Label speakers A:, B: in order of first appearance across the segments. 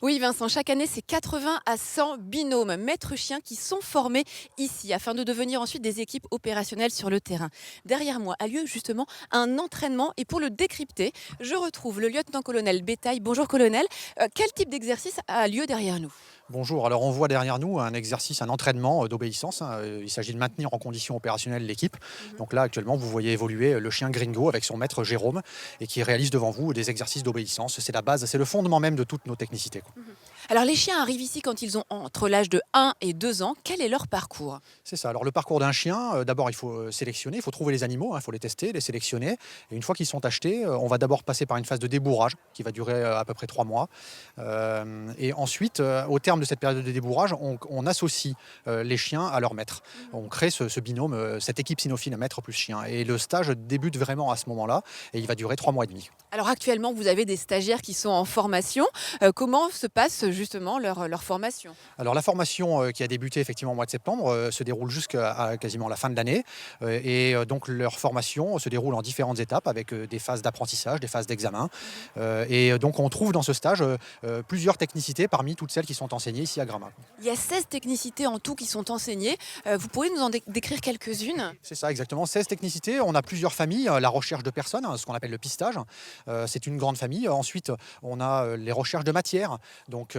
A: Oui, Vincent, chaque année, c'est 80 à 100 binômes, maîtres chiens, qui sont formés ici afin de devenir ensuite des équipes opérationnelles sur le terrain. Derrière moi a lieu justement un entraînement et pour le décrypter, je retrouve le lieutenant-colonel Bétail. Bonjour colonel, quel type d'exercice a lieu derrière nous?
B: Bonjour, alors on voit derrière nous un exercice, un entraînement d'obéissance, hein. Il s'agit de maintenir en condition opérationnelle l'équipe.
A: Mhm.
B: Donc là actuellement vous voyez évoluer le chien Gringo avec son maître Jérôme et qui réalise devant vous des exercices d'obéissance. C'est la base, c'est le fondement même de toutes nos technicités, quoi.
A: Mhm. Alors les chiens arrivent ici quand ils ont entre l'âge de 1 et 2 ans. Quel est leur parcours?
B: C'est ça, alors le parcours d'un chien, d'abord il faut sélectionner, il faut trouver les animaux, hein, il faut les tester, les sélectionner. Et une fois qu'ils sont achetés, on va d'abord passer par une phase de débourrage qui va durer à peu près 3 mois. Et ensuite, au terme de cette période de débourrage, on associe les chiens à leur maître.
A: Mhm.
B: On crée ce binôme, cette équipe cynophile, maître plus chien. Et le stage débute vraiment à ce moment-là et il va durer 3 mois et demi.
A: Alors actuellement, vous avez des stagiaires qui sont en formation. Comment se passe justement leur formation?
B: Alors la formation qui a débuté effectivement au mois de septembre se déroule jusqu'à quasiment la fin de l'année. Donc leur formation se déroule en différentes étapes avec des phases d'apprentissage, des phases d'examen.
A: Mhm.
B: Donc on trouve dans ce stage plusieurs technicités parmi toutes celles qui sont enseignées ici à Gramat.
A: Il y a 16 technicités en tout qui sont enseignées. Vous pourriez nous en décrire quelques-unes?
B: C'est ça, exactement. 16 technicités. On a plusieurs familles. La recherche de personnes, hein, ce qu'on appelle le pistage. C'est une grande famille. Ensuite, on a les recherches de matière. Donc,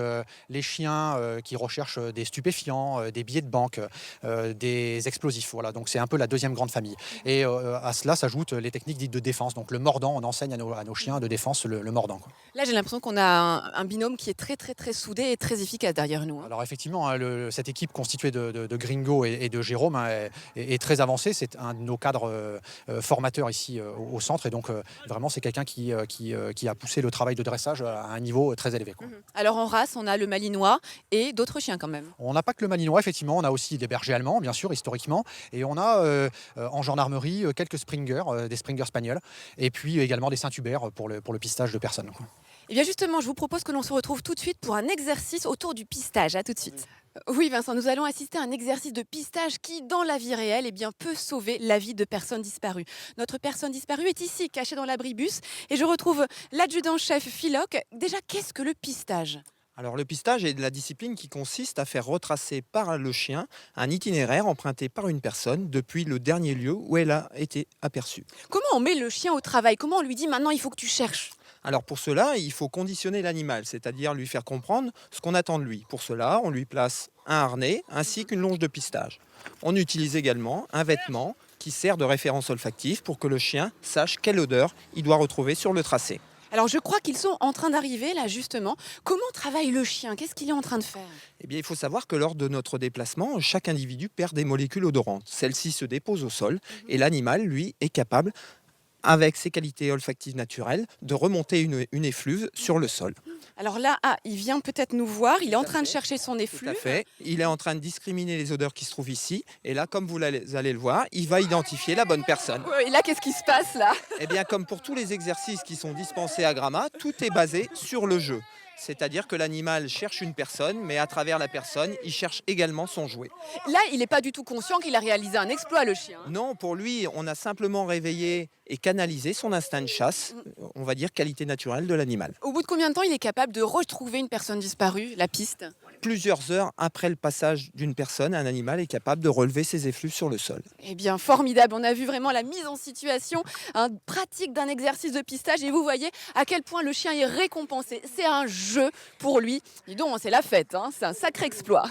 B: les chiens qui recherchent des stupéfiants, des billets de banque, des explosifs. Voilà. Donc, c'est un peu la deuxième grande famille. Et à cela s'ajoutent les techniques dites de défense. Donc, le mordant, on enseigne à nos chiens de défense le mordant, quoi.
A: Là, j'ai l'impression qu'on a un binôme qui est très, très, très soudé et très efficace derrière nous, hein.
B: Alors effectivement, hein, cette équipe constituée de Gringo et de Jérôme, hein, est très avancée. C'est un de nos cadres formateurs ici au centre. Et donc vraiment, c'est quelqu'un qui a poussé le travail de dressage à un niveau très élevé, quoi.
A: Alors en race, on a le malinois et d'autres chiens quand même.
B: On n'a pas que le malinois, effectivement. On a aussi des bergers allemands, bien sûr, historiquement. Et on a en gendarmerie quelques springers, des springers spagnols. Et puis également des Saint-Hubert pour le pistage de personnes, quoi.
A: Et bien justement, je vous propose que l'on se retrouve tout de suite pour un exercice autour du pistage. À tout de suite. Oui, Vincent, nous allons assister à un exercice de pistage qui, dans la vie réelle, peut sauver la vie de personnes disparues. Notre personne disparue est ici, cachée dans l'abribus, et je retrouve l'adjudant-chef Philoc. Déjà, qu'est-ce que le pistage?
C: Alors le pistage est de la discipline qui consiste à faire retracer par le chien un itinéraire emprunté par une personne depuis le dernier lieu où elle a été aperçue.
A: Comment on met le chien au travail? Comment on lui dit maintenant il faut que tu cherches?
C: Alors pour cela, il faut conditionner l'animal, c'est-à-dire lui faire comprendre ce qu'on attend de lui. Pour cela, on lui place un harnais ainsi qu'une longe de pistage. On utilise également un vêtement qui sert de référence olfactive pour que le chien sache quelle odeur il doit retrouver sur le tracé.
A: Alors je crois qu'ils sont en train d'arriver là justement. Comment travaille le chien? Qu'est-ce qu'il est en train de faire?
C: Eh bien, il faut savoir que lors de notre déplacement, chaque individu perd des molécules odorantes. Celles-ci se déposent au sol et l'animal, lui, est capable, avec ses qualités olfactives naturelles, de remonter une effluve sur le sol.
A: Alors là, il vient peut-être nous voir, il est en
C: Tout à
A: train de
C: fait.
A: chercher son
C: Tout à
A: effluve.
C: fait. Il est en train de discriminer les odeurs qui se trouvent ici. Et là, comme vous allez le voir, il va identifier la bonne personne.
A: Ouais, et là, qu'est-ce qui se passe là?
C: Eh bien, comme pour tous les exercices qui sont dispensés à Gramma, tout est basé sur le jeu. C'est-à-dire que l'animal cherche une personne, mais à travers la personne, il cherche également son jouet.
A: Là, il n'est pas du tout conscient qu'il a réalisé un exploit, le chien.
C: Non, pour lui, on a simplement réveillé et canalisé son instinct de chasse, on va dire qualité naturelle de l'animal.
A: Au bout de combien de temps il est capable de retrouver une personne disparue, la piste?
C: Plusieurs heures après le passage d'une personne, un animal est capable de relever ses effluves sur le sol.
A: Eh bien, formidable. On a vu vraiment la mise en situation, pratique d'un exercice de pistage. Et vous voyez à quel point le chien est récompensé. C'est un jeu pour lui. Dis donc, c'est la fête, hein, c'est un sacré exploit.